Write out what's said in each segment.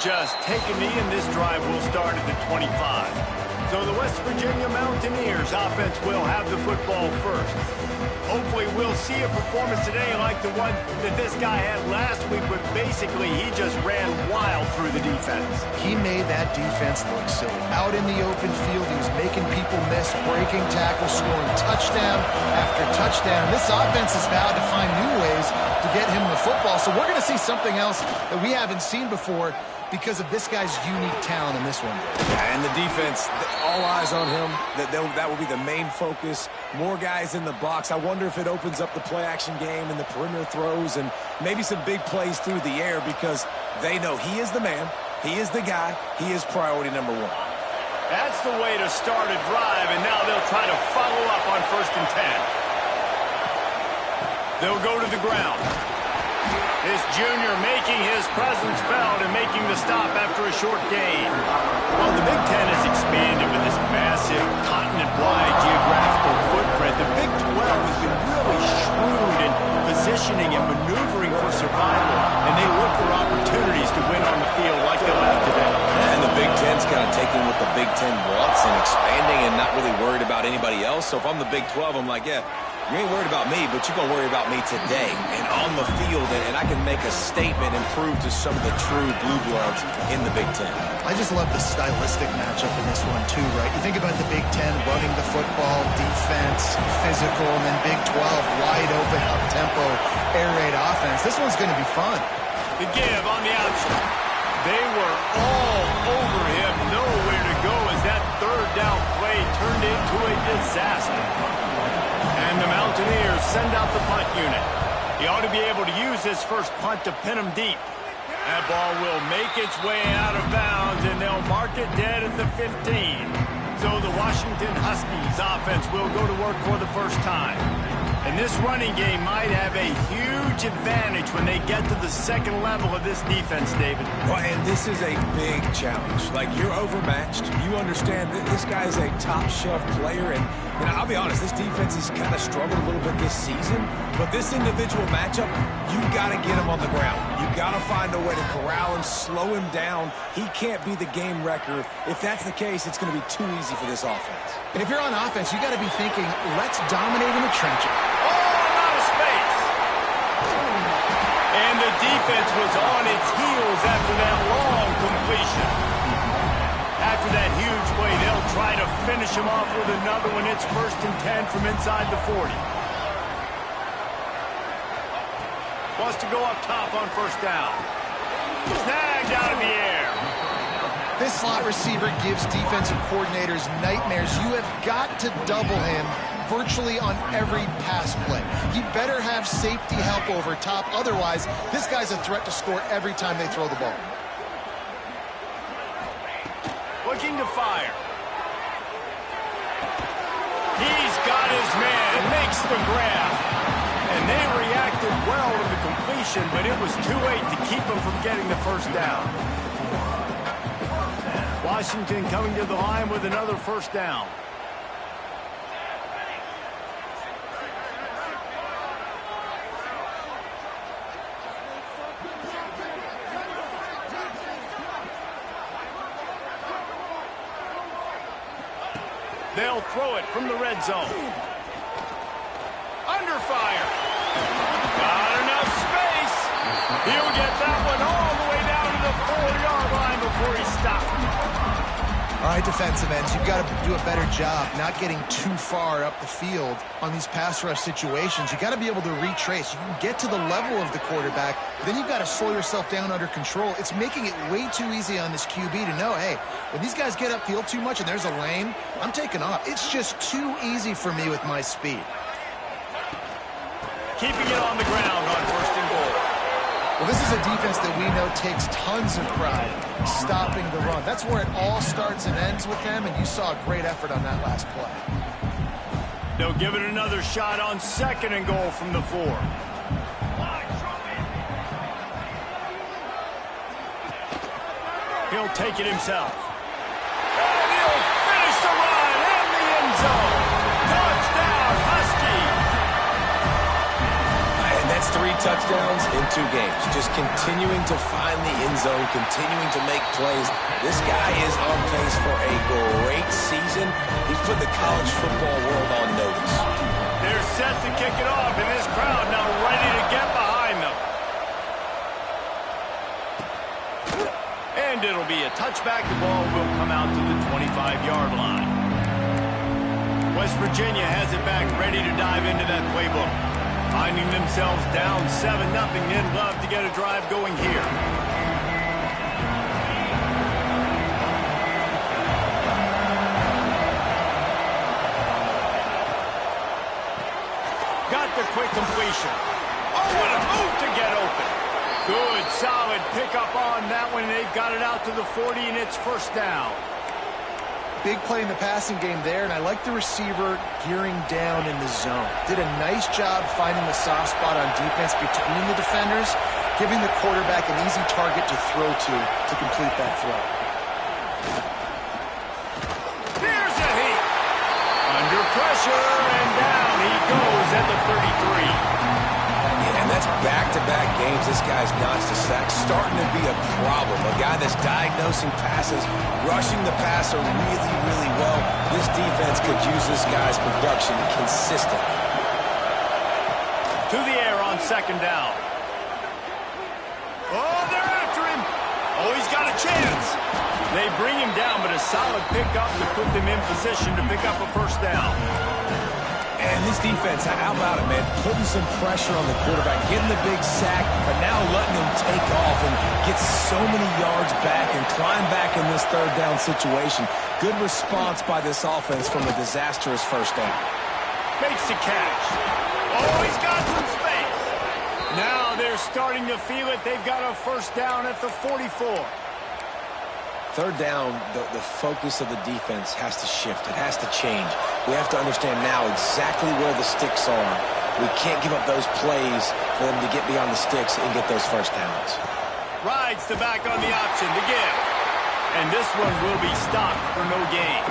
just take a knee, and this drive will start at the 25. So the West Virginia Mountaineers offense will have the football first. Hopefully we'll see a performance today like the one that this guy had last week, but basically he just ran wild through the defense. He made that defense look silly. Out in the open field, he was making people miss, breaking tackles, scoring touchdown after touchdown. This offense has vowed to find new ways to get him the football, so we're going to see something else that we haven't seen before because of this guy's unique talent in this one. Yeah, and the defense, all eyes on him. That will be the main focus. More guys in the box. I wonder if it opens up the play-action game and the perimeter throws and maybe some big plays through the air because they know he is the man, he is the guy, he is priority number one. That's the way to start a drive, and now they'll try to follow up on 1st and 10. They'll go to the ground. This junior making his presence felt and making the stop after a short gain. Well, the Big Ten has expanded with this massive continent-wide geographical footprint. The Big 12 has been really shrewd in positioning and maneuvering for survival, and they look for opportunities to win on the field like they'll have today. And the Big Ten's kind of taking what the Big Ten wants and expanding and not really worried about anybody else. So if I'm the Big 12, I'm like, yeah, you ain't worried about me, but you're going to worry about me today and on the field, and I can make a statement and prove to some of the true blue bloods in the Big Ten. I just love the stylistic matchup in this one too, right? You think about the Big Ten running the football, defense, physical, and then Big 12 wide open, up-tempo, air raid offense. This one's going to be fun. The give on the outside. They were all over him, nowhere to go as that 3rd down play turned into a disaster. And the Mountaineers send out the punt unit. He ought to be able to use his first punt to pin him deep. That ball will make its way out of bounds, and they'll mark it dead at the 15. So the Washington Huskies offense will go to work for the first time. And this running game might have a huge advantage when they get to the second level of this defense, David. Well, and this is a big challenge. Like, you're overmatched. You understand that this guy is a top-shelf player, and I'll be honest, this defense has kind of struggled a little bit this season, but this individual matchup, you got to get him on the ground. You got to find a way to corral him, slow him down. He can't be the game wrecker. If that's the case, it's going to be too easy for this offense. And if you're on offense, you got to be thinking, let's dominate in the trenches. And the defense was on its heels after that long completion. After that huge play, they'll try to finish him off with another one. It's 1st and 10 from inside the 40. Wants to go up top on 1st down. Snagged out of the air. This slot receiver gives defensive coordinators nightmares. You have got to double him virtually on every pass play. He better have safety help over top. Otherwise, this guy's a threat to score every time they throw the ball. Looking to fire. He's got his man. Makes the grab. And they reacted well to the completion, but it was too late to keep him from getting the 1st down. Washington coming to the line with another 1st down. They'll throw it from the red zone. Under fire. Got enough space. He'll get that one all the way down to the 4-yard line before he stopped. All right, defensive ends, you've got to do a better job not getting too far up the field on these pass rush situations. You got to be able to retrace. You can get to the level of the quarterback, but then you've got to slow yourself down under control. It's making it way too easy on this QB to know, hey, when these guys get upfield too much and there's a lane, I'm taking off. It's just too easy for me with my speed. Keeping it on the ground on 1st and goal. Well, this is a defense that we know takes tons of pride stopping the run. That's where it all starts and ends with them, and you saw a great effort on that last play. They'll give it another shot on 2nd and goal from the 4. He'll take it himself. And he'll finish the run in the end zone. Touchdown, Husky. And that's That's 3 touchdowns in 2 games. Just continuing to find the end zone, continuing to make plays. This guy is on pace for a great season. He's put the college football world on notice. They're set to kick it off, and this crowd now ready to get behind them. And it'll be a touchback. The ball will come out to the 25-yard line. West Virginia has it back, ready to dive into that playbook. Finding themselves down 7-0, they'd love to get a drive going here. Got the quick completion. Oh, what a move to get open. Good, solid pickup on that one. They've got it out to the 40, and it's first down. Big play in the passing game there, and I like the receiver gearing down in the zone. Did a nice job finding the soft spot on defense between the defenders, giving the quarterback an easy target to throw to complete that throw. Here's a heat. Under pressure, and down he goes at the 33. And that's back-to-back games this guy's notched a sack, starting to be a problem. A guy that's diagnosing passes, rushing the passer really, really well. This defense could use this guy's production consistently. To the air on second down. Oh, they're after him. Oh, he's got a chance. They bring him down, but a solid pickup to put them in position to pick up a first down. And this defense, how about it, man? Putting some pressure on the quarterback, getting the big sack, but now letting him take off and get so many yards back and climb back in this third down situation. Good response by this offense from a disastrous first down. Makes the catch. Oh, he's got some space. Now they're starting to feel it. They've got a first down at the 44. Third down, the focus of the defense has to shift. It has to change. We have to understand now exactly where the sticks are. We can't give up those plays for them to get beyond the sticks and get those first downs. Rides the back on the option to give. And this one will be stopped for no gain.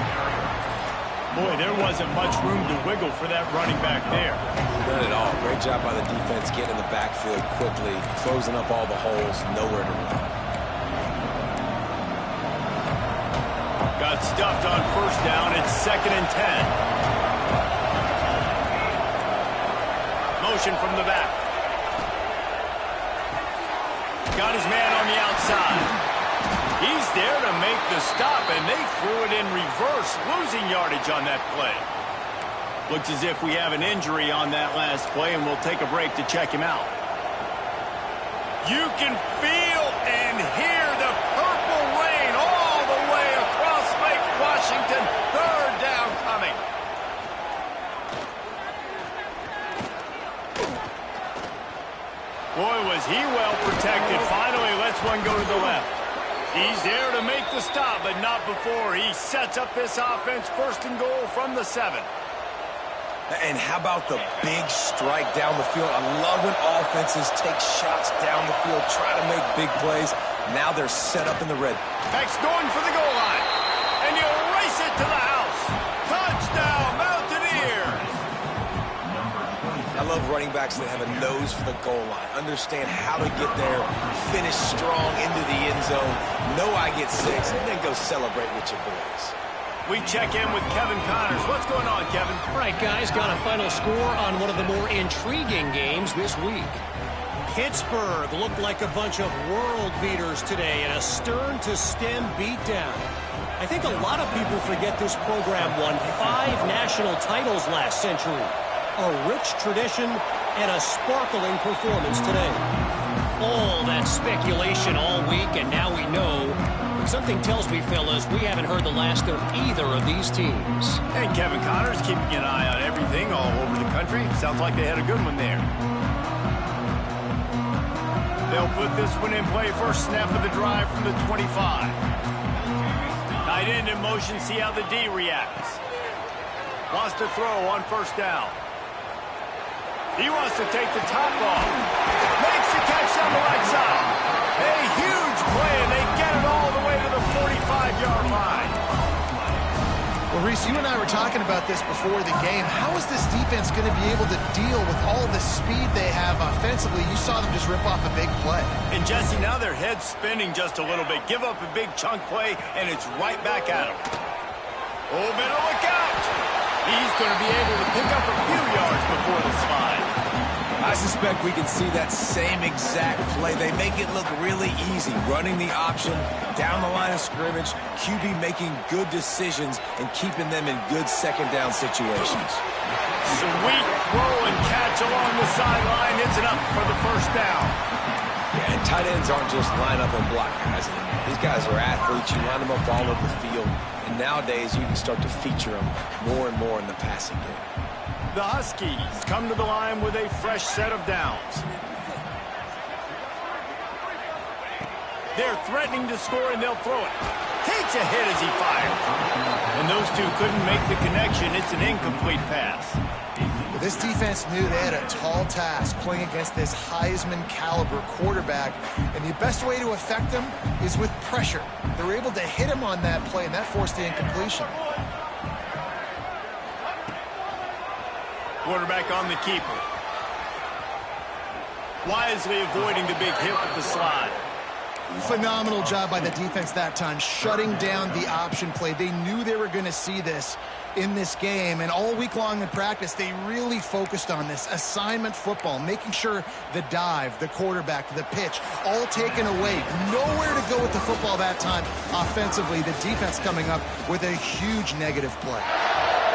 Boy, there wasn't much room to wiggle for that running back there. None at all. Great job by the defense getting in the backfield quickly, closing up all the holes, nowhere to run. Got stuffed on first down. It's 2nd and 10. Motion from the back. Got his man on the outside. He's there to make the stop, and they threw it in reverse, losing yardage on that play. Looks as if we have an injury on that last play, and we'll take a break to check him out. You can feel and hear the purple rain all the way across Lake Washington. Third down coming. Boy, was he well protected. Finally lets one go to the left. He's there to make the stop, but not before he sets up this offense. 1st and goal from the 7. And how about the big strike down the field? I love when offenses take shots down the field, try to make big plays. Now they're set up in the red. Heck's going for the goal line. And he'll race it to the house. Touchdown, Mountaineers! I love running backs that have a nose for the goal line. Understand how to get there, finish strong into the end zone, know I get 6, and then go celebrate with your boys. We check in with Kevin Connors. What's going on, Kevin? All right, guys, got a final score on one of the more intriguing games this week. Pittsburgh looked like a bunch of world beaters today in a stern-to-stem beatdown. I think a lot of people forget this program won 5 national titles last century. A rich tradition and a sparkling performance today. All that speculation all week, and now we know. Something tells me, fellas, we haven't heard the last of either of these teams. And Kevin Connors keeping an eye on everything all over the country. Sounds like they had a good one there. They'll put this one in play. First snap of the drive from the 25. Tight end in motion. See how the D reacts. Wants to throw on first down. He wants to take the top off. Makes the catch down the right side. A huge play, and they get it all the way to the 45-yard line. Well, Reese, you and I were talking about this before the game. How is this defense going to be able to deal with all the speed they have offensively? You saw them just rip off a big play. And, Jesse, now their head's spinning just a little bit. Give up a big chunk play, and it's right back at them. Oh, better look out. He's going to be able to pick up a few yards before the slide. I suspect we can see that same exact play. They make it look really easy, running the option down the line of scrimmage, QB making good decisions and keeping them in good second down situations. Sweet throw and catch along the sideline. It's enough for the first down. Yeah, and tight ends aren't just line up and block guys. These guys are athletes. You line them up all over the field. And nowadays, you can start to feature them more and more in the passing game. The Huskies come to the line with a fresh set of downs. They're threatening to score, and they'll throw it. Takes a hit as he fires. And those two couldn't make the connection. It's an incomplete pass. Well, this defense knew they had a tall task playing against this Heisman-caliber quarterback, and the best way to affect him is with pressure. They were able to hit him on that play, and that forced the incompletion. Quarterback on the keeper. Wisely avoiding the big hit with the slide. Phenomenal job by the defense that time, shutting down the option play. They knew they were going to see this in this game, and all week long in practice, they really focused on this assignment football, making sure the dive, the quarterback, the pitch, all taken away. Nowhere to go with the football that time offensively. The defense coming up with a huge negative play.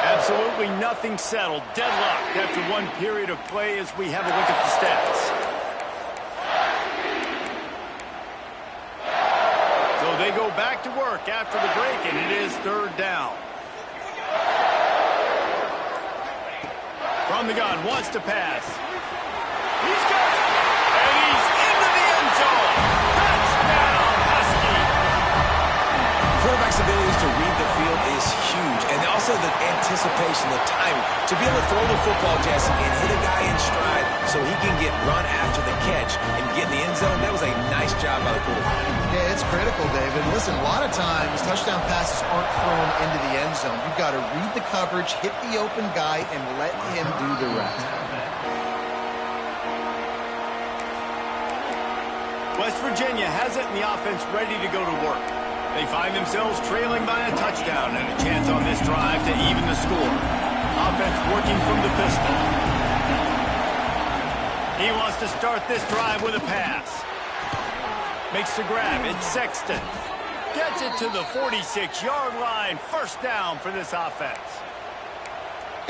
Absolutely nothing settled. Deadlocked after one period of play as we have a look at the stats. So they go back to work after the break, and it is third down. From the gun, wants to pass. He's got it, and he's into the end zone. Touchdown, Husky. Quarterback's ability to read the field is huge, and also the anticipation, the timing. To be able to throw the football, Jesse, and hit a guy in stride so he can get run after the catch and get in the end zone, that was a nice job by the quarterback. Yeah, it's critical, David. Listen, a lot of times touchdown passes aren't thrown into the end zone. You've got to read the coverage, hit the open guy, and let him do the rest. West Virginia has it, and the offense ready to go to work. They find themselves trailing by a touchdown and a chance on this drive to even the score. Offense working from the pistol. He wants to start this drive with a pass. Makes the grab. It's Sexton. Gets it to the 46-yard line. First down for this offense.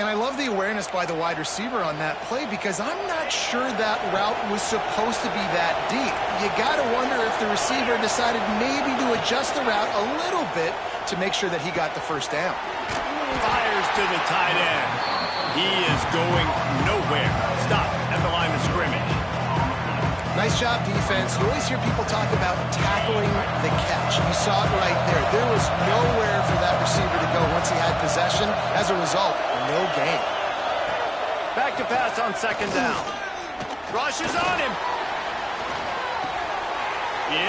And I love the awareness by the wide receiver on that play because I'm not sure that route was supposed to be that deep. You got to wonder if the receiver decided maybe to adjust the route a little bit to make sure that he got the first down. Fires to the tight end. He is going nowhere. Stop at the line of scrimmage. Nice job, defense. You always hear people talk about tackling the catch. You saw it right there. There was nowhere for that receiver to go once he had possession. As a result, no gain. Back to pass on second down. Rushes on him.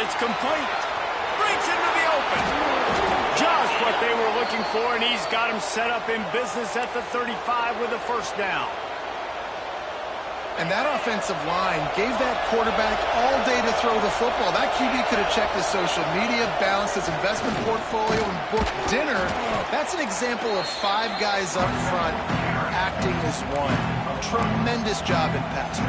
It's complete. Breaks into the open. Just what they were looking for, and he's got him set up in business at the 35 with a first down. And that offensive line gave that quarterback all day to throw the football. That QB could have checked his social media, balanced his investment portfolio, and booked dinner. That's an example of 5 guys up front acting as one. Tremendous job in pass pro.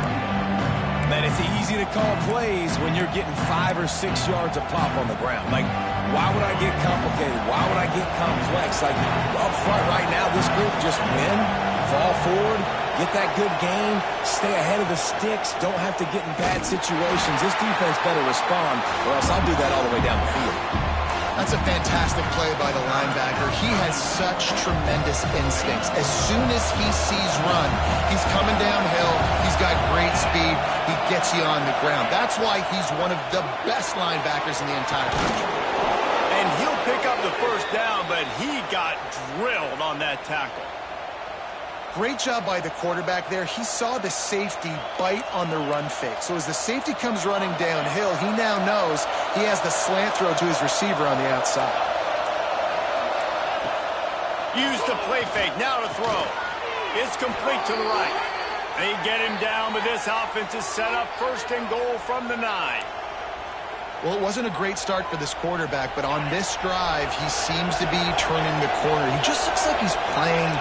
Man, it's easy to call plays when you're getting 5 or 6 yards of pop on the ground. Like, why would I get complicated? Why would I get complex? Like, up front right now, this group just win, fall forward, get that good gain, stay ahead of the sticks, don't have to get in bad situations. This defense better respond, or else I'll do that all the way down the field. That's a fantastic play by the linebacker. He has such tremendous instincts. As soon as he sees run, he's coming downhill. He's got great speed. He gets you on the ground. That's why he's one of the best linebackers in the entire country. And he'll pick up the first down, but he got drilled on that tackle. Great job by the quarterback there. He saw the safety bite on the run fake. So as the safety comes running downhill, he now knows he has the slant throw to his receiver on the outside. Use the play fake. Now to throw. It's complete to the right. They get him down, but this offense is set up 1st and goal from the 9. Well, it wasn't a great start for this quarterback, but on this drive, he seems to be turning the corner. He just looks like he's playing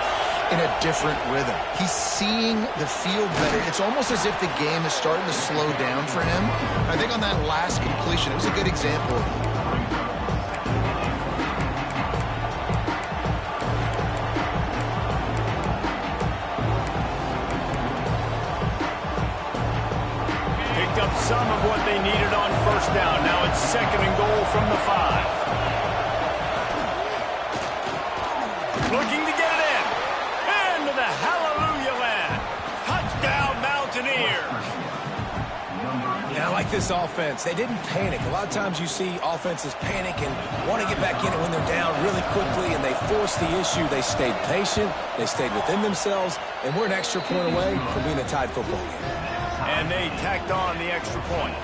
in a different rhythm. He's seeing the field better. It's almost as if the game is starting to slow down for him. I think on that last completion, it was a good example of it. Some of what they needed on 1st down. Now it's 2nd and goal from the 5. Looking to get it in. Into the hallelujah land. Touchdown, Mountaineers. Yeah, I like this offense. They didn't panic. A lot of times you see offenses panic and want to get back in it when they're down really quickly, and they force the issue. They stayed patient. They stayed within themselves, and we're an extra point away from being a tied football game. And they tacked on the extra point.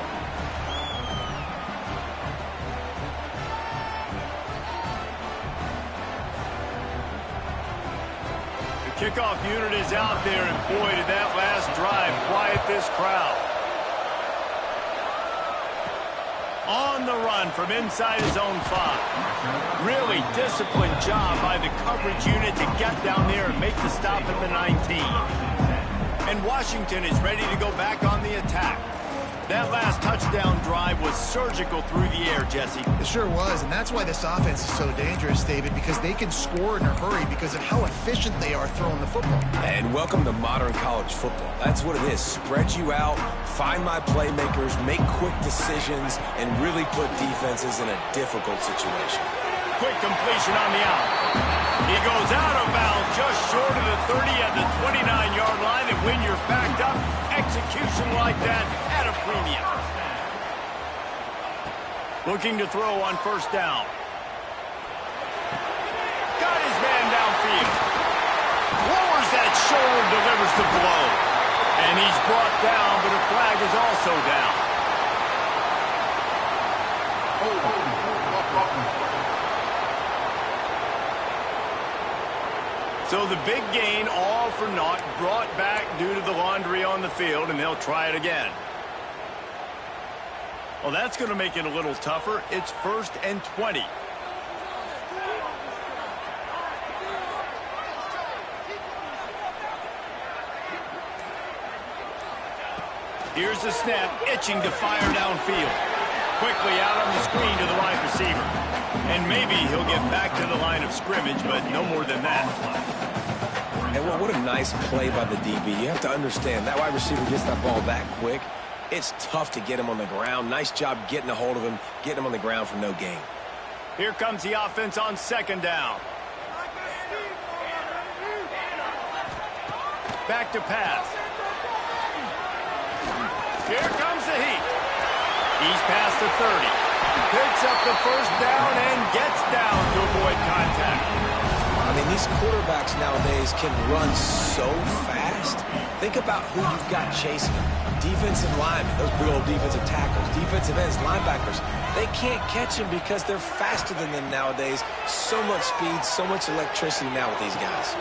The kickoff unit is out there, and boy, did that last drive quiet this crowd. On the run from inside his own 5. Really disciplined job by the coverage unit to get down there and make the stop at the 19. And Washington is ready to go back on the attack. That last touchdown drive was surgical through the air, Jesse. It sure was, and that's why this offense is so dangerous, David, because they can score in a hurry because of how efficient they are throwing the football. And welcome to modern college football. That's what it is. Spread you out, find my playmakers, make quick decisions, and really put defenses in a difficult situation. Quick completion on the out. He goes out of bounds just short of the 30 at the 29-yard line, and when you're backed up, execution like that at a premium. Looking to throw on 1st down. Got his man downfield. Lowers that shoulder, delivers the blow. And he's brought down, but a flag is also down. So the big gain, all for naught, brought back due to the laundry on the field, and they'll try it again. Well, that's going to make it a little tougher. It's 1st and 20. Here's the snap, itching to fire downfield. Quickly out on the screen to the wide receiver. And maybe he'll get back to the line of scrimmage, but no more than that. And what a nice play by the DB. You have to understand, that wide receiver gets that ball that quick. It's tough to get him on the ground. Nice job getting a hold of him, getting him on the ground for no gain. Here comes the offense on 2nd down. Back to pass. Here comes the heat. He's past the 30. Picks up the 1st down and gets down to avoid contact. I mean, these quarterbacks nowadays can run so fast. Think about who you've got chasing them. Defensive linemen, those big old defensive tackles, defensive ends, linebackers. They can't catch them because they're faster than them nowadays. So much speed, so much electricity now with these guys.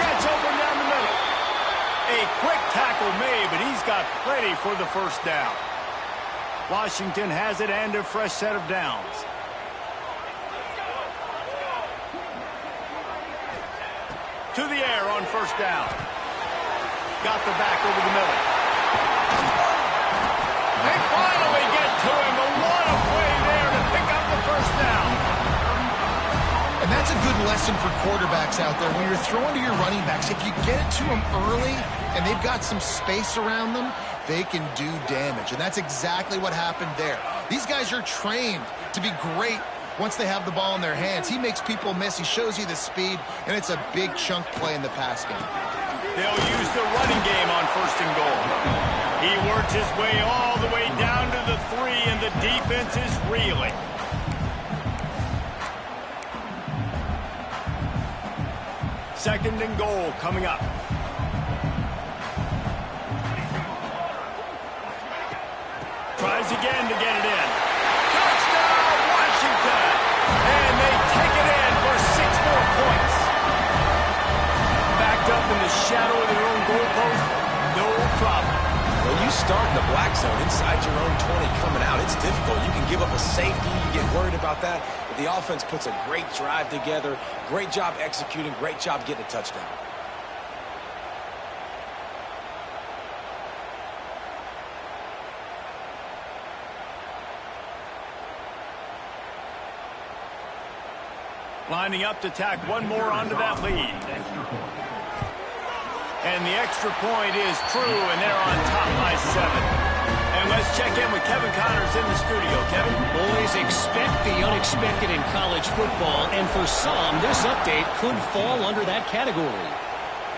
Gets open down the middle. A quick tackle made, but he's got plenty for the 1st down. Washington has it and a fresh set of downs. To the air on 1st down. Got the back over the middle. They finally get to him. A lot of play there to pick up the 1st down. And that's a good lesson for quarterbacks out there. When you're throwing to your running backs, if you get it to them early and they've got some space around them, they can do damage. And that's exactly what happened there. These guys are trained to be great once they have the ball in their hands. He makes people miss. He shows you the speed, and it's a big chunk play in the pass game. They'll use the running game on 1st and goal. He works his way all the way down to the 3, and the defense is reeling. Second and goal coming up. Tries again to get it in. Touchdown, Washington! And they take it in for 6 more points. in the shadow of their own goalpost, no problem. When you start in the black zone inside your own 20 coming out, it's difficult. You can give up a safety. You get worried about that. But the offense puts a great drive together. Great job executing. Great job getting a touchdown. Lining up to tack one more onto that lead. And the extra point is true, and they're on top by 7. And let's check in with Kevin Connors in the studio. Kevin? Boys, expect the unexpected in college football, and for some, this update could fall under that category.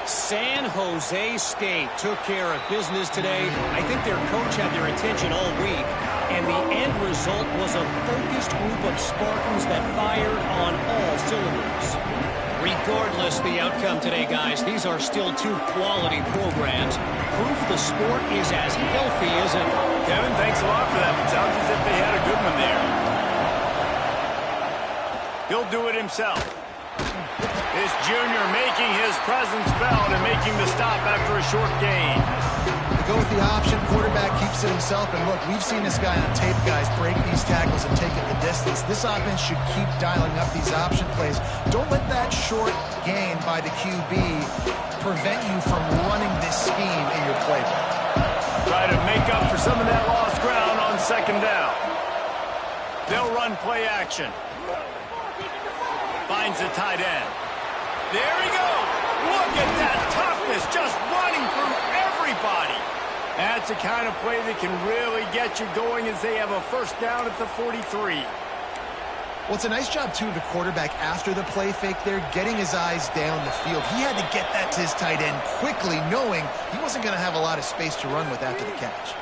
San Jose State took care of business today. I think their coach had their attention all week, and the end result was a focused group of Spartans that fired on all cylinders. Regardless the outcome today, guys, these are still two quality programs. Proof the sport is as healthy as ever. Kevin, thanks a lot for that. It sounds as if they had a good one there. He'll do it himself. This junior making his presence felt and making the stop after a short gain. They go with the option. Quarterback keeps it himself. And look, we've seen this guy on tape, guys, break these tackles and take it the distance. This offense should keep dialing up these option plays. Don't let that short gain by the QB prevent you from running this scheme in your playbook. Try to make up for some of that lost ground on second down. They'll run play action. Finds the tight end. There he goes. Look at that toughness, just running through everybody. That's the kind of play that can really get you going as they have a first down at the 43. Well, it's a nice job, too, of the quarterback after the play fake there, getting his eyes down the field. He had to get that to his tight end quickly, knowing he wasn't going to have a lot of space to run with after the catch.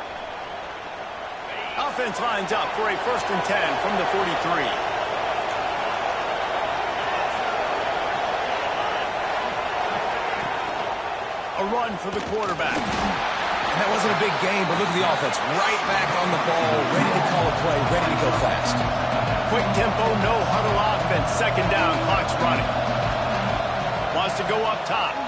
Offense lines up for a 1st and 10 from the 43. A run for the quarterback. And that wasn't a big gain, but look at the offense. Right back on the ball, ready to call a play, ready to go fast. Quick tempo, no huddle offense. Second down, clock's running. Wants to go up top.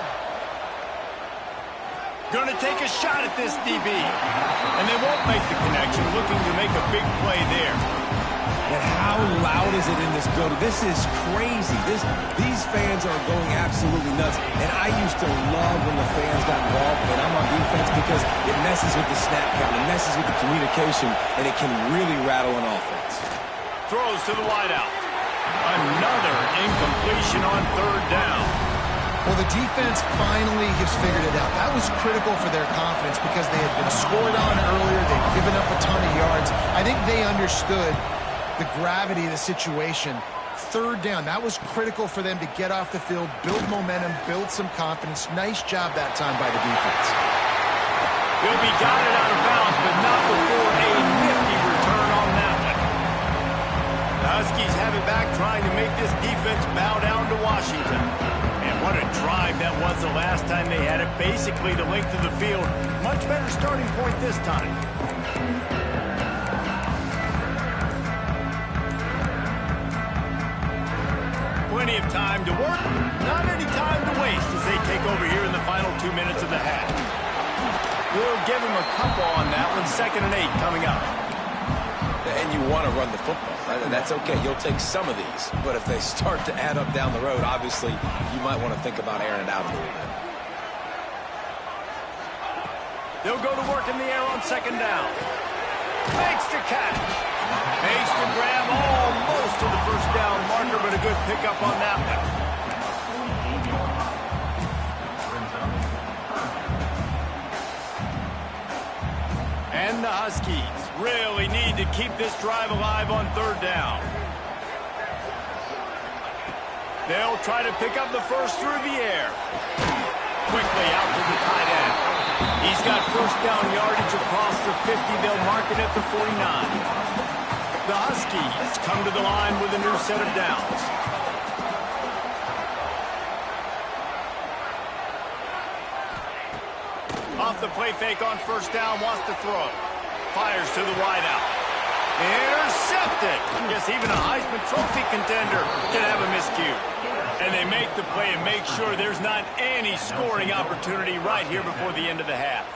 Going to take a shot at this DB. And they won't make the connection, looking to make a big play there. And how loud is it in this building? This is crazy. These fans are going absolutely nuts. And I used to love when the fans got involved, and I'm on defense, because it messes with the snap count, it messes with the communication, and it can really rattle an offense. Throws to the wideout. Another incompletion on third down. Well, the defense finally has figured it out. That was critical for their confidence because they had been scored on earlier. They'd given up a ton of yards. I think they understood the gravity of the situation. Third down, that was critical for them to get off the field, build momentum, build some confidence. Nice job that time by the defense. Will be guided out of bounds, but not before a nifty return on that one. The Huskies have it back, trying to make this defense bow down to Washington. And what a drive that was the last time they had it, basically the length of the field. Much better starting point this time. Plenty of time to work, not any time to waste as they take over here in the final 2 minutes of the half. We'll give them a couple on that one. 2nd and 8 coming up. And you want to run the football. That's okay. You'll take some of these. But if they start to add up down the road, obviously, you might want to think about airing it out a little bit. They'll go to work in the air on 2nd down. Makes the catch. Makes the grab almost to the first down marker, but a good pickup on that one. And the Huskies really need to keep this drive alive on 3rd down. They'll try to pick up the first through the air. Quickly out to the tight end. He's got first down yardage across the 50. They'll mark it at the 49. The Huskies come to the line with a new set of downs. Off the play fake on 1st down, wants to throw. Fires to the wideout. Intercepted. Guess even a Heisman Trophy contender can have a miscue. And they make the play and make sure there's not any scoring opportunity right here before the end of the half.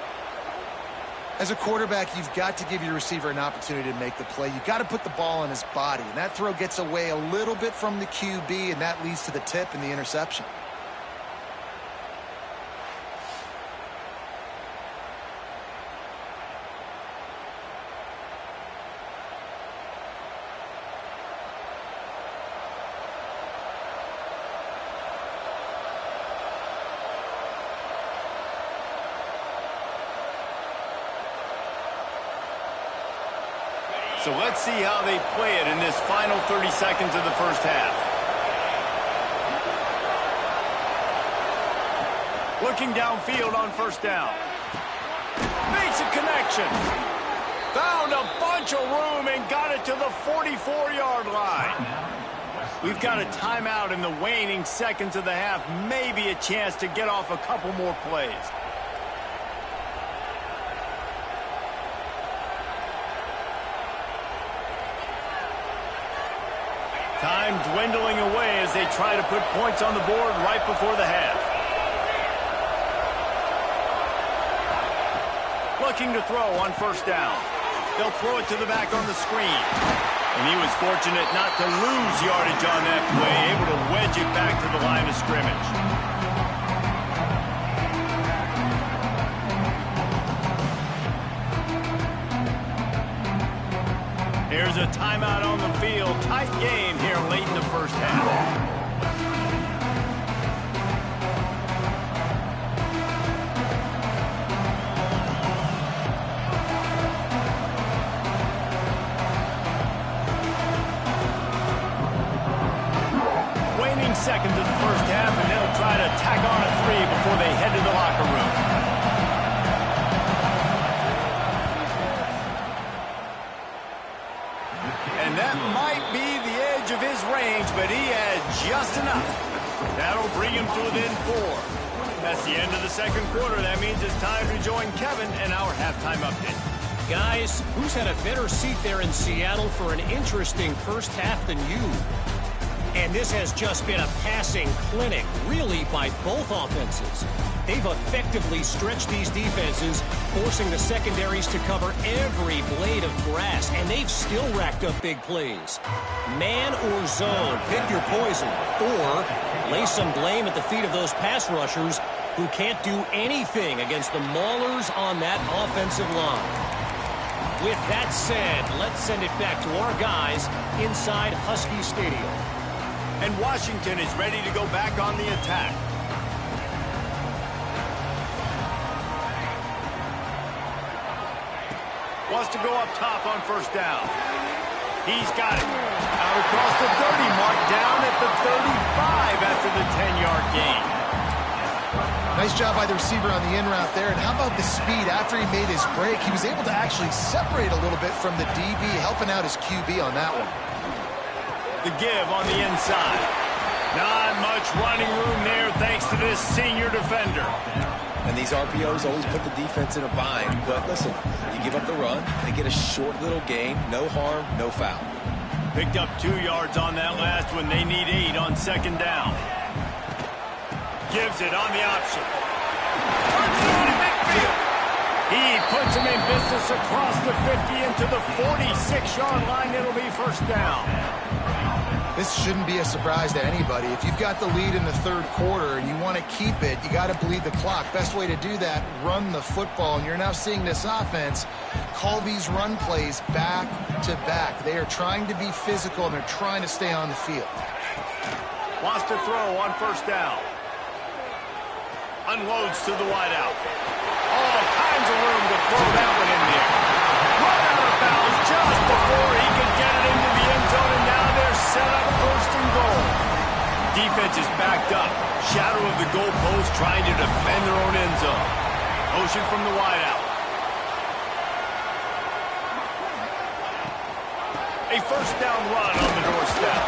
As a quarterback, you've got to give your receiver an opportunity to make the play. You've got to put the ball on his body. And that throw gets away a little bit from the QB, and that leads to the tip and the interception. So let's see how they play it in this final 30 seconds of the first half. Looking downfield on first down. Makes a connection. Found a bunch of room and got it to the 44-yard line. We've got a timeout in the waning seconds of the half. Maybe a chance to get off a couple more plays. Time dwindling away as they try to put points on the board right before the half. Looking to throw on first down. They'll throw it to the back on the screen. And he was fortunate not to lose yardage on that play, able to wedge it back to the line of scrimmage. Here's a timeout on the field. Tight game here late in the first half. Waning seconds of the first half, and they'll try to tack on a 3 before they head to the locker room. And that might be the edge of his range, but he had just enough. That'll bring him to within 4. That's the end of the second quarter. That means it's time to join Kevin and our halftime update. Guys, who's had a better seat there in Seattle for an interesting first half than you? And this has just been a passing clinic, really, by both offenses. They've effectively stretched these defenses, forcing the secondaries to cover every blade of grass, and they've still racked up big plays. Man or zone, pick your poison, or lay some blame at the feet of those pass rushers who can't do anything against the maulers on that offensive line. With that said, let's send it back to our guys inside Husky Stadium. And Washington is ready to go back on the attack. Wants to go up top on first down. He's got it. Out across the 30 mark, down at the 35 after the 10-yard gain. Nice job by the receiver on the in route there. And how about the speed after he made his break? He was able to actually separate a little bit from the DB, helping out his QB on that one. The give on the inside. Not much running room there thanks to this senior defender. And these RPOs always put the defense in a bind. But listen, you give up the run, they get a short little gain, no harm, no foul. Picked up 2 yards on that last one. They need 8 on second down. Gives it on the option. Touchdown in midfield. He puts him in business across the 50 into the 46-yard line. It'll be first down. This shouldn't be a surprise to anybody. If you've got the lead in the third quarter and you want to keep it, you got to bleed the clock. Best way to do that, run the football. And you're now seeing this offense call these run plays back to back. They are trying to be physical, and they're trying to stay on the field. Wants to throw on first down. Unloads to the wideout. All kinds of room to throw that one in there. Run out of bounds just before he could get it into the end zone, and now they're set up first and goal. Defense is backed up. Shadow of the goalpost trying to defend their own end zone. Motion from the wideout. A first down run on the doorstep.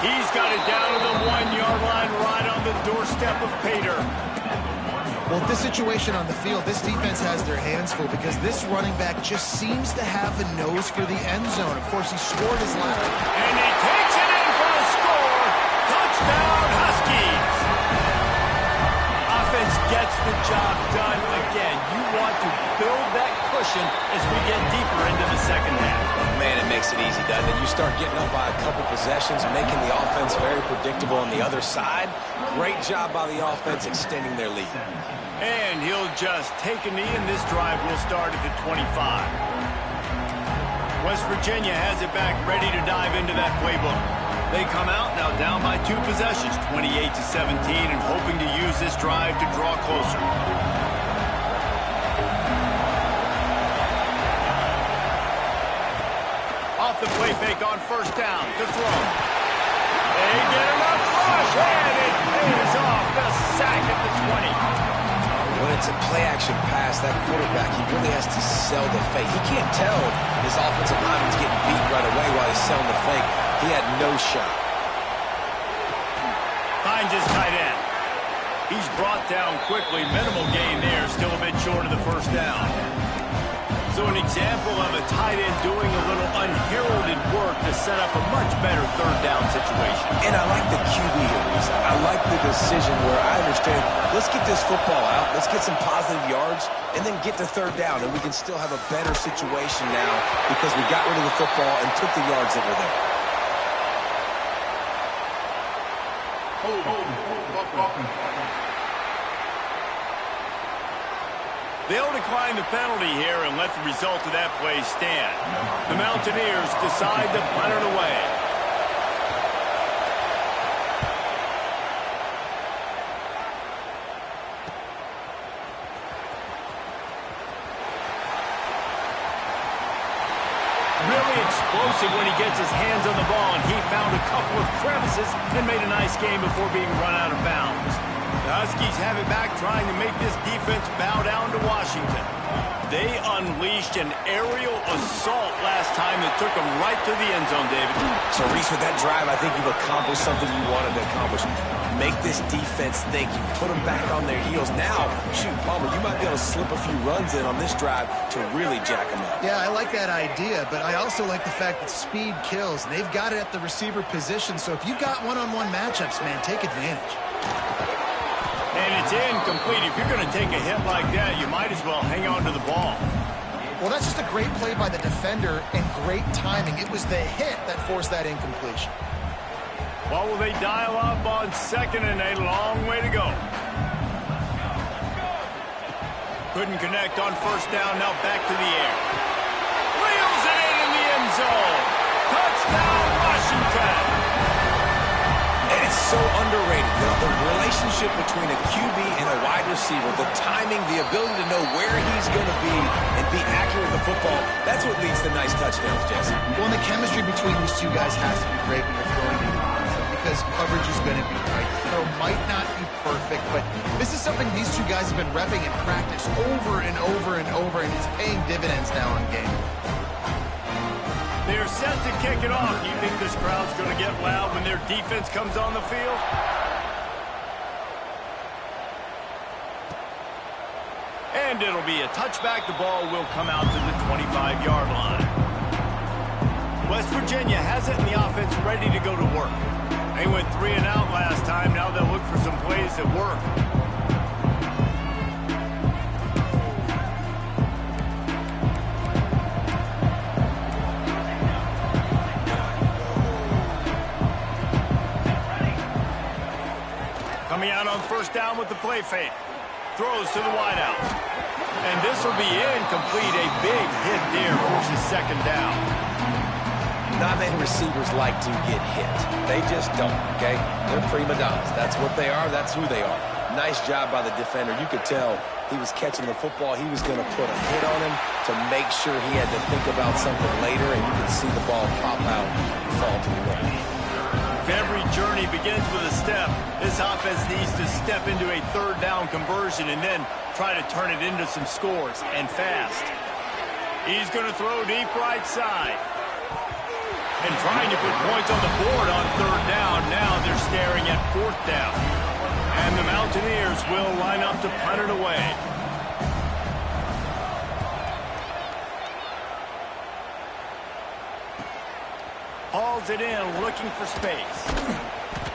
He's got it down to the 1-yard line right on the doorstep of Pater. Well, this situation on the field, this defense has their hands full because this running back just seems to have a nose for the end zone. Of course, he scored his last. And he takes it in for a score. Touchdown, Huskies. the job done again. You want to build that cushion as we get deeper into the second half. Man, it makes it easy, doesn't it? You start getting up by a couple possessions, making the offense very predictable on the other side. Great job by the offense extending their lead. And he'll just take a knee, and this drive will start at the 25. West Virginia has it back, ready to dive into that playbook. They come out now down by 2 possessions, 28-17, and hoping to use this drive to draw closer. Off the play fake on first down to throw. They get him up flush, and it pays off the sack at the 20. When it's a play-action pass, that quarterback, he really has to sell the fake. He can't tell his offensive lineman's getting beat right away while he's selling the fake. He had no shot. Finds his tight end. He's brought down quickly. Minimal gain there, still a bit short of the first down. So an example of a tight end doing a little unheralded work to set up a much better third down situation. And I like the QB here, Reese. I like the decision where I understand, let's get this football out, let's get some positive yards, and then get to third down, and we can still have a better situation now because we got rid of the football and took the yards that were there. They'll decline the penalty here and let the result of that play stand. The Mountaineers decide to punt it away. Really explosive when he gets his hands on the ball, and he found a couple of crevices and made a nice game before being run out of bounds. The Huskies have it back, trying to make this defense bow down to Washington. They unleashed an aerial assault last time that took them right to the end zone, David. So, Reese, with that drive, I think you've accomplished something you wanted to accomplish. Make this defense think. You put them back on their heels. Now, shoot, Palmer, you might be able to slip a few runs in on this drive to really jack them up. Yeah, I like that idea, but I also like the fact that speed kills. And they've got it at the receiver position, so if you've got one-on-one matchups, man, take advantage. And it's incomplete. If you're going to take a hit like that, you might as well hang on to the ball. Well, that's just a great play by the defender and great timing. It was the hit that forced that incompletion. Well, will they dial up on second and a long way to go? Couldn't connect on first down. Now back to the air. Wheels it in the end zone. Touchdown, Washington. It's so underrated. The relationship between a QB and a wide receiver, the timing, the ability to know where he's going to be and be accurate with the football, that's what leads to nice touchdowns, Jesse. Well, and the chemistry between these two guys has to be great when you're throwing into the offense because coverage is going to be right. The throw might not be perfect, but this is something these two guys have been repping in practice over and over and over, and it's paying dividends now in game. They're set to kick it off. Do you think this crowd's going to get loud when their defense comes on the field? And it'll be a touchback. The ball will come out to the 25-yard line. West Virginia has it in the offense ready to go to work. They went 3 and out last time. Now they'll look for some plays that work. Coming out on first down with the play fake. Throws to the wideout. And this will be incomplete. A big hit there forces second down. Not many receivers like to get hit. They just don't, okay? They're prima donnas. That's what they are. That's who they are. Nice job by the defender. You could tell he was catching the football. He was going to put a hit on him to make sure he had to think about something later, and you could see the ball pop out and fall to the ground. If every journey begins with a step, this offense needs to step into a third down conversion and then try to turn it into some scores, and fast. He's going to throw deep right side. And trying to put points on the board on third down. Now they're staring at fourth down. And the Mountaineers will line up to punt it away. Hauls it in, looking for space.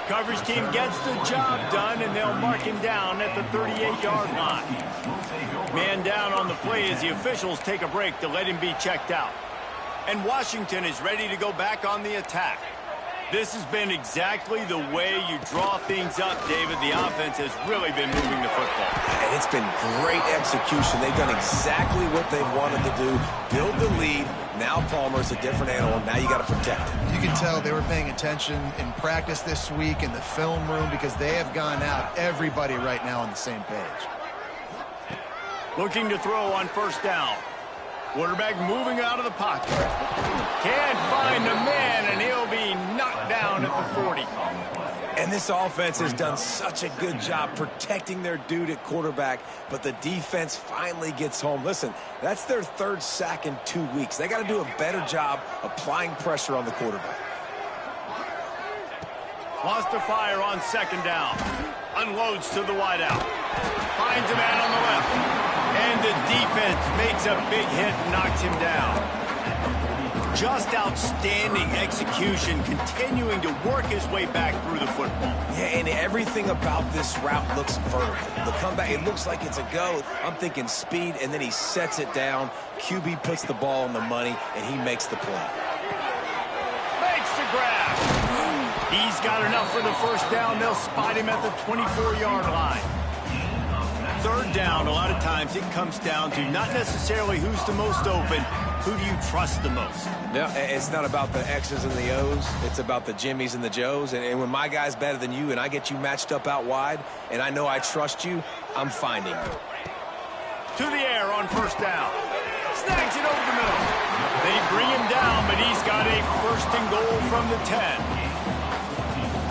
Coverage team gets the job done, and they'll mark him down at the 38-yard line. Man down on the play as the officials take a break to let him be checked out. And Washington is ready to go back on the attack. This has been exactly the way you draw things up, David. The offense has really been moving the football. And it's been great execution. They've done exactly what they've wanted to do. Build the lead. Now Palmer's a different animal. Now you got to protect him. You can tell they were paying attention in practice this week in the film room because they have gone out, everybody right now on the same page. Looking to throw on first down. Quarterback moving out of the pocket. Can't find the man, and he'll be knocked down at the 40. And this offense has done such a good job protecting their dude at quarterback, but the defense finally gets home. Listen, that's their third sack in 2 weeks. They got to do a better job applying pressure on the quarterback. Lost to fire on second down. Unloads to the wideout. Finds a man on the left. And the defense makes a big hit and knocks him down. Just outstanding execution, continuing to work his way back through the football. Yeah, and everything about this route looks vertical. The comeback, it looks like it's a go. I'm thinking speed, and then he sets it down. QB puts the ball on the money, and he makes the play. Makes the grab. He's got enough for the first down. They'll spot him at the 24-yard line. Third down, a lot of times it comes down to not necessarily who's the most open, who do you trust the most? Yeah, it's not about the X's and the O's. It's about the Jimmies and the Joes. And when my guy's better than you and I get you matched up out wide and I know I trust you, I'm finding you. To the air on first down. Snags it over the middle. They bring him down, but he's got a first and goal from the 10.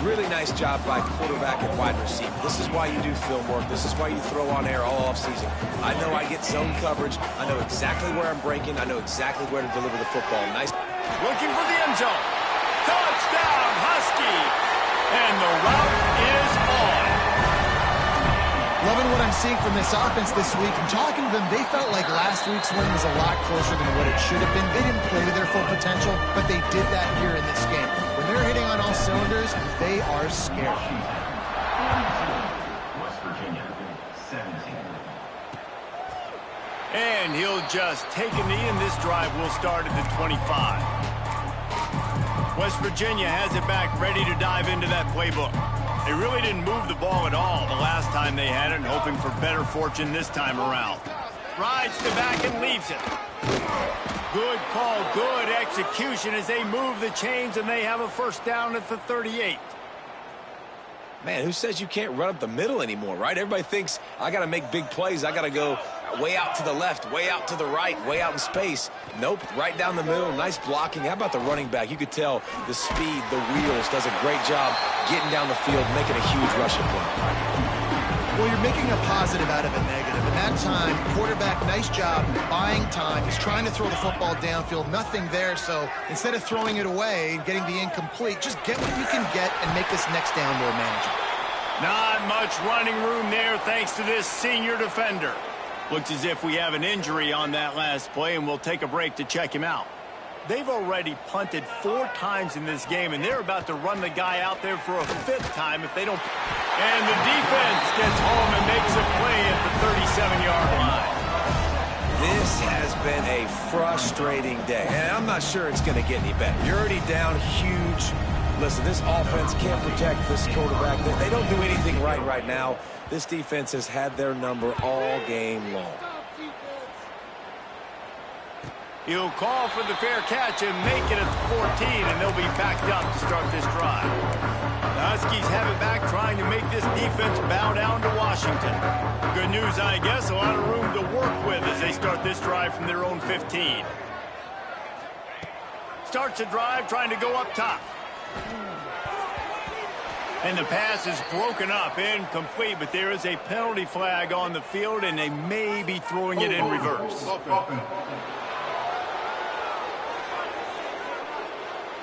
Really nice job by quarterback and wide receiver. This is why you do film work. This is why you throw on air all offseason. I know I get zone coverage. I know exactly where I'm breaking. I know exactly where to deliver the football. Nice. Looking for the end zone. Touchdown, Husky. And the route is on. Loving what I'm seeing from this offense this week. I'm talking to them. They felt like last week's win was a lot closer than what it should have been. They didn't play to their full potential, but they did that here in this game. When they're hitting on all cylinders, they are scary. West Virginia, 17. And he'll just take a knee, and this drive will start at the 25. West Virginia has it back, ready to dive into that playbook. They really didn't move the ball at all the last time they had it, and hoping for better fortune this time around. Rides the back and leaves it. Good call, good execution as they move the chains, and they have a first down at the 38. Man, who says you can't run up the middle anymore, right? Everybody thinks I got to make big plays. I got to go way out to the left, way out to the right, way out in space. Nope, right down the middle. Nice blocking. How about the running back? You could tell the speed, the wheels, does a great job getting down the field, making a huge rushing play. Well, you're making a positive out of a negative. And that time, quarterback, nice job buying time. He's trying to throw the football downfield. Nothing there, so instead of throwing it away and getting the incomplete, just get what you can get and make this next down more manageable. Not much running room there thanks to this senior defender. Looks as if we have an injury on that last play, and we'll take a break to check him out. They've already punted 4 times in this game, and they're about to run the guy out there for a 5th time if they don't. And the defense gets home and makes a play at the 37-yard line. This has been a frustrating day, and I'm not sure it's going to get any better. You're already down huge. Listen, this offense can't protect this quarterback. They don't do anything right now. This defense has had their number all game long. He'll call for the fair catch and make it at the 14, and they'll be backed up to start this drive. The Huskies have it back, trying to make this defense bow down to Washington. Good news, I guess, a lot of room to work with as they start this drive from their own 15. Starts a drive trying to go up top. And the pass is broken up, incomplete, but there is a penalty flag on the field, and they may be throwing it in reverse.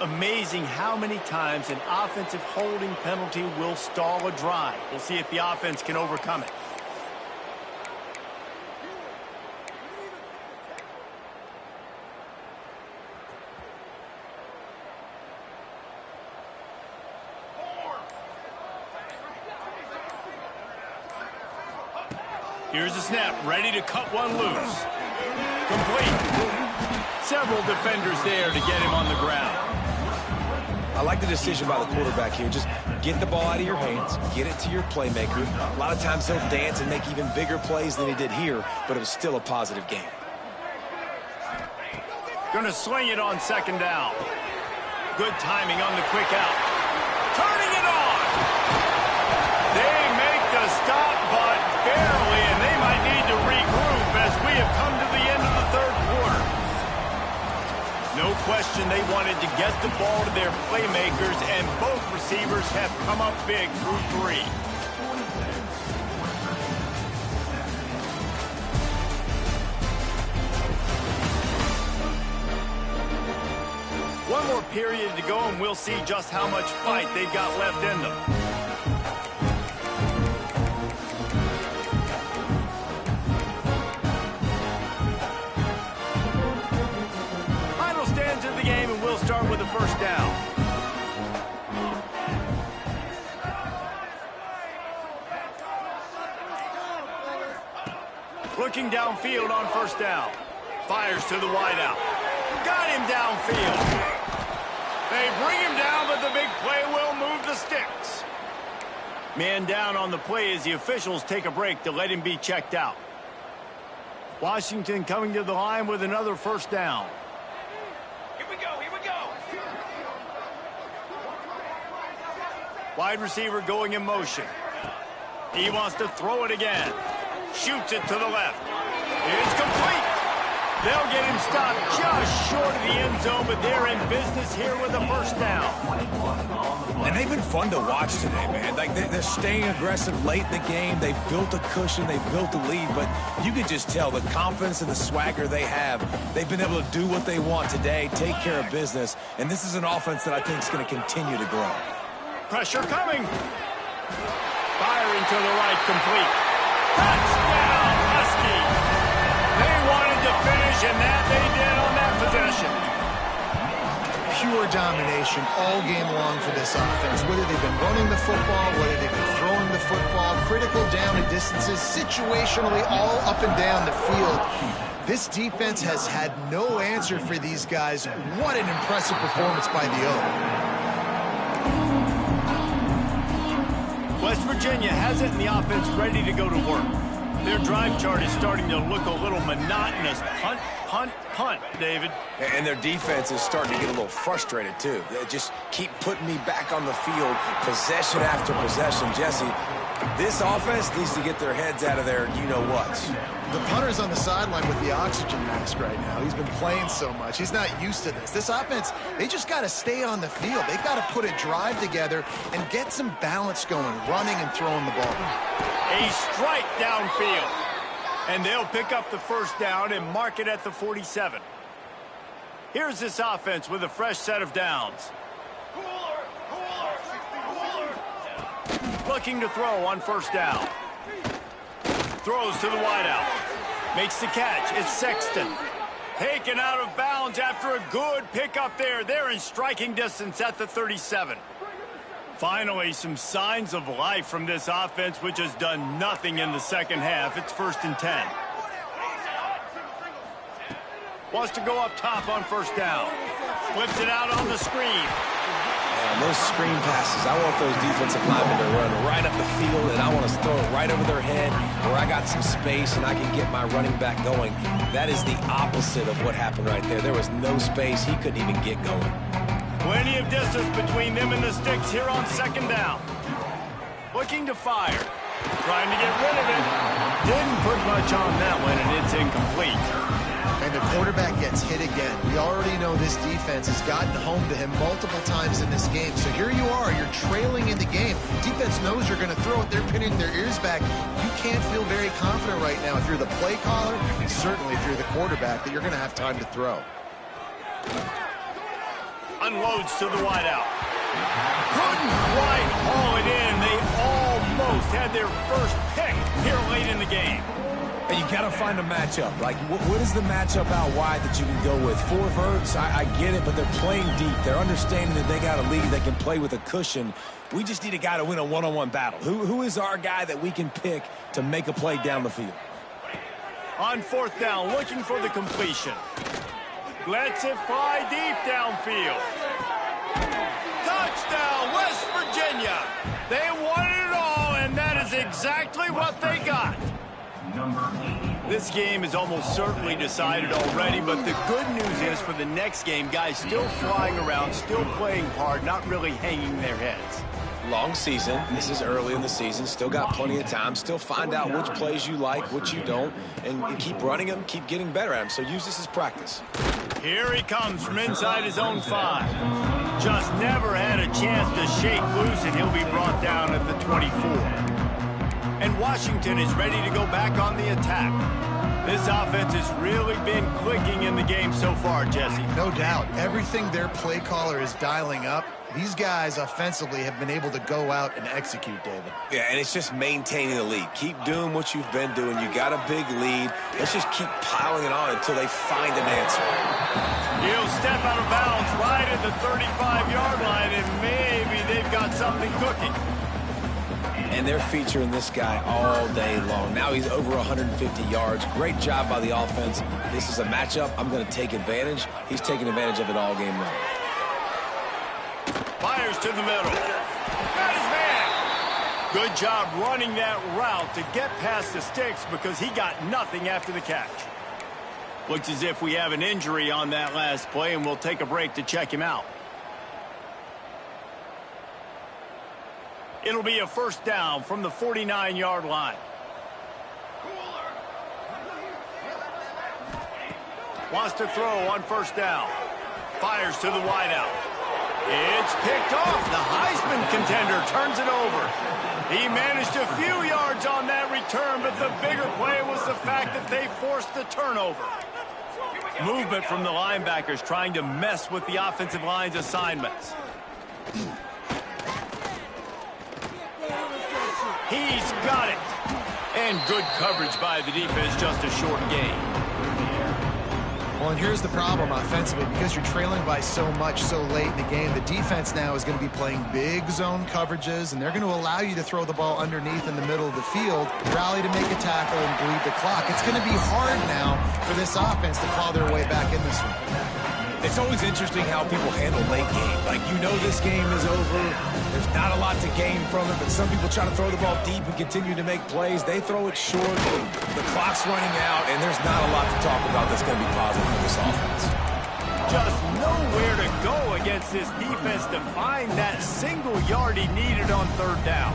Amazing how many times an offensive holding penalty will stall a drive. We'll see if the offense can overcome it. Here's the snap, ready to cut one loose. Complete. Several defenders there to get him on the ground. I like the decision by the quarterback here. Just get the ball out of your hands, get it to your playmaker. A lot of times he'll dance and make even bigger plays than he did here, but it was still a positive game. Going to sling it on second down. Good timing on the quick out. Turning it on. They make the stop, but barely, and they might need to regroup as we have come to the end of the third quarter. No question they wanted to get the ball to their playmakers, and both receivers have come up big through 3. One more period to go, and we'll see just how much fight they've got left in them. Final stands of the game, and we'll start with the first down. Looking downfield on first down. Fires to the wideout. Got him downfield. They bring him down, but the big play will move the sticks. Man down on the play as the officials take a break to let him be checked out. Washington coming to the line with another first down. Here we go, here we go. Wide receiver going in motion. He wants to throw it again. Shoots it to the left. It's complete. They'll get him stopped just short of the end zone, but they're in business here with a first down. And they've been fun to watch today, man. Like, they're staying aggressive late in the game. They've built a cushion. They've built a lead. But you can just tell the confidence and the swagger they have. They've been able to do what they want today, take care of business. And this is an offense that I think is going to continue to grow. Pressure coming. Firing to the right, complete. Touchdown, Husky. They wanted to finish, and that they did on that possession. Pure domination all game long for this offense. Whether they've been running the football, whether they've been throwing the football, critical down and distances, situationally all up and down the field. This defense has had no answer for these guys. What an impressive performance by the O. West Virginia has it in the offense ready to go to work. Their drive chart is starting to look a little monotonous. Punt, punt, punt, David. And their defense is starting to get a little frustrated, too. They just keep putting me back on the field, possession after possession. Jesse, this offense needs to get their heads out of their you-know-whats. The punter's on the sideline with the oxygen mask right now. He's been playing so much. He's not used to this. This offense, they just got to stay on the field. They've got to put a drive together and get some balance going, running and throwing the ball. A strike downfield. And they'll pick up the first down and mark it at the 47. Here's this offense with a fresh set of downs. Looking to throw on first down. Throws to the wideout. Makes the catch. It's Sexton. Taken out of bounds after a good pickup there. They're in striking distance at the 37. Finally, some signs of life from this offense, which has done nothing in the second half. It's 1st and 10. Wants to go up top on first down. Flips it out on the screen. Man, those screen passes, I want those defensive linemen to run right up the field, and I want to throw it right over their head where I got some space and I can get my running back going. That is the opposite of what happened right there. There was no space. He couldn't even get going. Plenty of distance between them and the sticks here on second down. Looking to fire. Trying to get rid of it. Didn't put much on that one, and it's incomplete. And the quarterback gets hit again. We already know this defense has gotten home to him multiple times in this game. So here you are. You're trailing in the game. Defense knows you're going to throw it. They're pinning their ears back. You can't feel very confident right now if you're the play caller, and certainly if you're the quarterback, that you're going to have time to throw. Unloads to the wideout. Couldn't quite haul it in. They almost had their first pick here late in the game. And you got to find a matchup. Like, what is the matchup out wide that you can go with? 4 verts, I get it, but they're playing deep. They're understanding that they got a lead that can play with a cushion. We just need a guy to win a one-on-one battle. Who is our guy that we can pick to make a play down the field? On 4th down, looking for the completion. Lets it fly deep downfield. Touchdown, West Virginia. They wanted it all, and that is exactly what they got. This game is almost certainly decided already, but the good news is for the next game, guys still flying around, still playing hard, not really hanging their heads. Long season. This is early in the season. Still got plenty of time. Still find out which plays you like, which you don't, and keep running them, keep getting better at them. So use this as practice. Here he comes from inside his own 5. Just never had a chance to shake loose, and he'll be brought down at the 24. And Washington is ready to go back on the attack. This offense has really been clicking in the game so far, Jesse. No doubt. Everything their play caller is dialing up, these guys offensively have been able to go out and execute, David. Yeah, and it's just maintaining the lead. Keep doing what you've been doing. You got a big lead. Let's just keep piling it on until they find an answer. He'll step out of bounds right at the 35-yard line, and maybe they've got something cooking. And they're featuring this guy all day long. Now he's over 150 yards. Great job by the offense. This is a matchup. I'm going to take advantage. He's taking advantage of it all game long. Fires to the middle. Got his man. Good job running that route to get past the sticks because he got nothing after the catch. Looks as if we have an injury on that last play, and we'll take a break to check him out. It'll be a 1st down from the 49-yard line. Wants to throw on 1st down. Fires to the wideout. It's picked off. The Heisman contender turns it over. He managed a few yards on that return, but the bigger play was the fact that they forced the turnover. Movement from the linebackers trying to mess with the offensive line's assignments. He's got it. And good coverage by the defense, just a short gain. Well, and here's the problem offensively. Because you're trailing by so much so late in the game, the defense now is going to be playing big zone coverages, and they're going to allow you to throw the ball underneath in the middle of the field, rally to make a tackle, and bleed the clock. It's going to be hard now for this offense to claw their way back in this one. It's always interesting how people handle late game. Like, you know this game is over. There's not a lot to gain from it, but some people try to throw the ball deep and continue to make plays. They throw it short. The clock's running out, and there's not a lot to talk about that's going to be positive for this offense. Just nowhere to go against this defense to find that single yard he needed on 3rd down.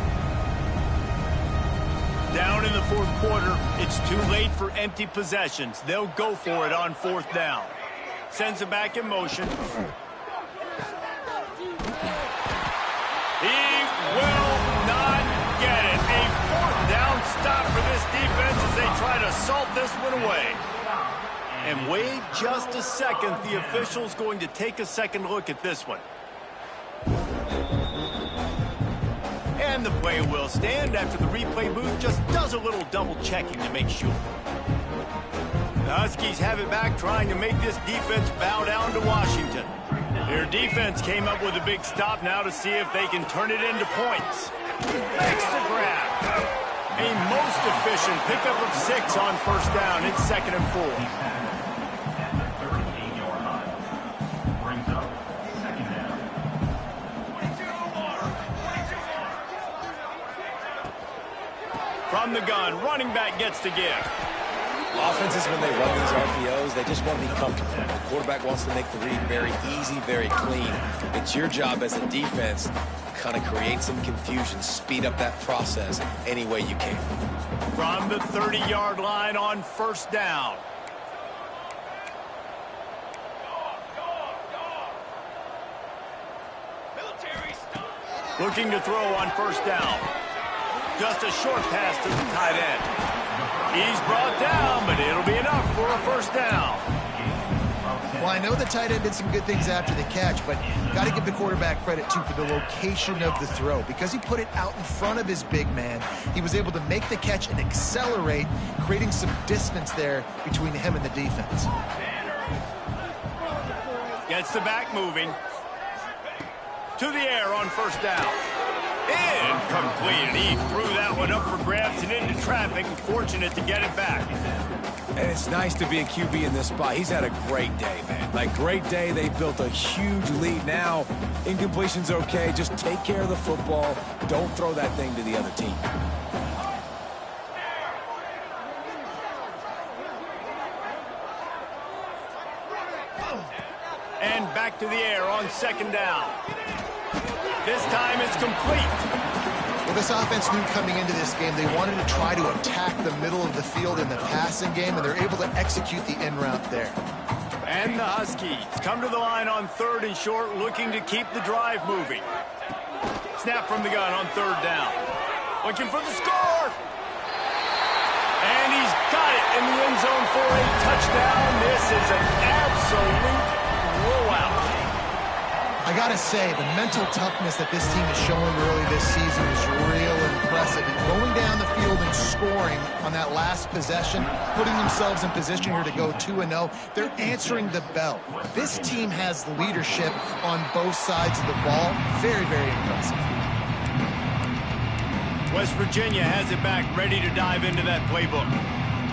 Down in the 4th quarter, it's too late for empty possessions. They'll go for it on 4th down. Sends it back in motion. He will not get it. A 4th down stop for this defense as they try to salt this one away. And wait just a second. The official's going to take a second look at this one. And the play will stand after the replay booth just does a little double checking to make sure. The Huskies have it back, trying to make this defense bow down to Washington. Their defense came up with a big stop now to see if they can turn it into points. Makes the grab. A most efficient pickup of 6 on 1st down. It's 2nd and 4. Brings up 2nd down. From the gun, running back gets to give. Offenses, when they run these RPOs, they just want to be comfortable. The quarterback wants to make the read very easy, very clean. It's your job as a defense to kind of create some confusion, speed up that process any way you can. From the 30-yard line on 1st down. Looking to throw on 1st down. Just a short pass to the tight end. He's brought down, but it'll be enough for a 1st down. Well, Well, I know the tight end did some good things after the catch, but got to give the quarterback credit, too, for the location of the throw. Because he put it out in front of his big man, he was able to make the catch and accelerate, creating some distance there between him and the defense. Gets the back moving. To the air on first down. Incomplete. He threw that one up for grabs and into traffic. Fortunate to get it back. And it's nice to be a QB in this spot. He's had a great day, man. Like, great day. They built a huge lead. Now, incompletion's okay. Just take care of the football. Don't throw that thing to the other team. And back to the air on second down. This time it's complete. Well, this offense knew coming into this game they wanted to try to attack the middle of the field in the passing game, and they're able to execute the in route there. And the Huskies come to the line on third and short, looking to keep the drive moving. Snap from the gun on third down. Looking for the score. And he's got it in the end zone for a touchdown. This is an absolute blowout. I got to say, the mental toughness that this team is showing early this season is real impressive. And going down the field and scoring on that last possession, putting themselves in position here to go 2-0, they're answering the bell. This team has leadership on both sides of the ball. Very, very impressive. West Virginia has it back, ready to dive into that playbook.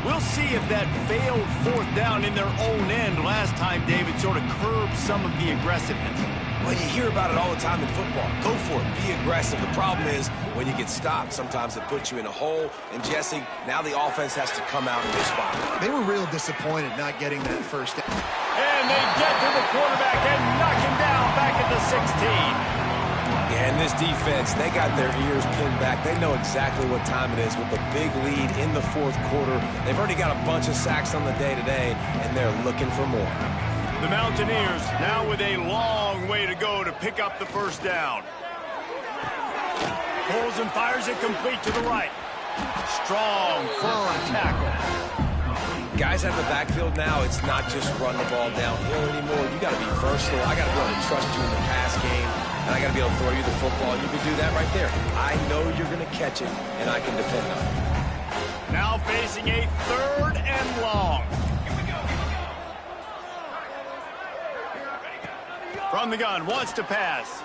We'll see if that failed fourth down in their own end last time, David, sort of curbed some of the aggressiveness. Well, you hear about it all the time in football. Go for it. Be aggressive. The problem is when you get stopped, sometimes it puts you in a hole. And, Jesse, now the offense has to come out and respond. They were real disappointed not getting that first down. And they get to the quarterback and knock him down back at the 16. Yeah, and this defense, they got their ears pinned back. They know exactly what time it is with the big lead in the fourth quarter. They've already got a bunch of sacks on the day today, and they're looking for more. The Mountaineers now with a long way to go to pick up the first down. Pulls and fires it complete to the right. Strong, firm tackle. Guys out of the backfield now, it's not just run the ball downhill anymore. You got to be versatile. I got to be able to trust you in the pass game, and I got to be able to throw you the football. You can do that right there. I know you're going to catch it, and I can depend on it. Now facing a third and long. From the gun, wants to pass.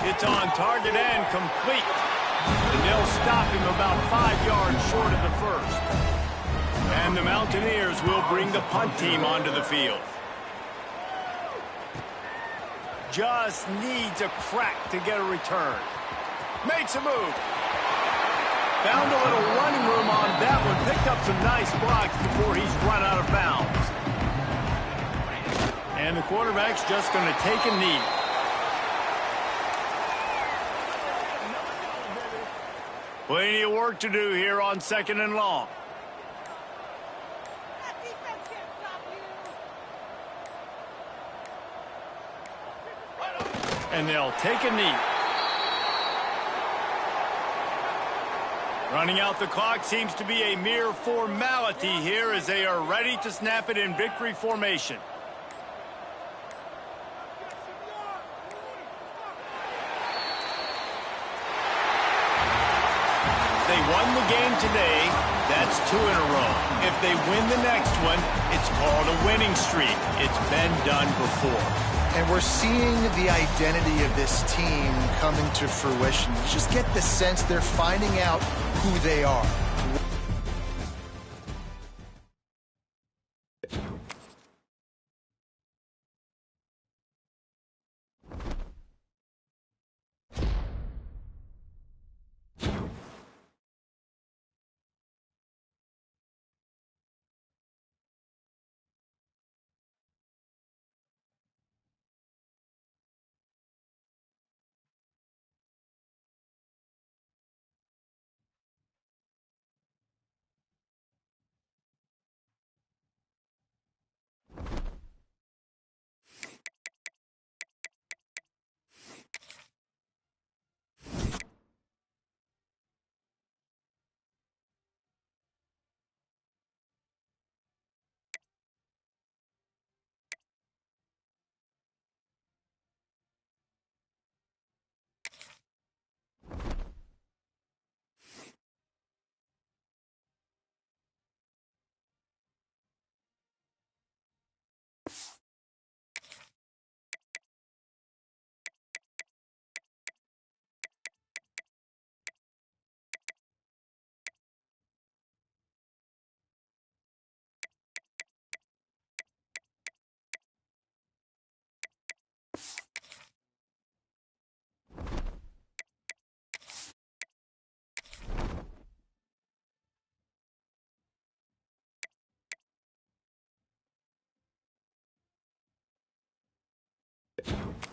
It's on target and complete. And they'll stop him about 5 yards short of the first. And the Mountaineers will bring the punt team onto the field. Just needs a crack to get a return. Makes a move. Found a little running room on that one. Picked up some nice blocks before he's run out of bounds. And the quarterback's just going to take a knee. Plenty of work to do here on second and long. And they'll take a knee. Running out the clock seems to be a mere formality here as they are ready to snap it in victory formation. They won the game today. That's 2 in a row. If they win the next one, it's called a winning streak. It's been done before. And we're seeing the identity of this team coming to fruition. You just get the sense they're finding out who they are. it.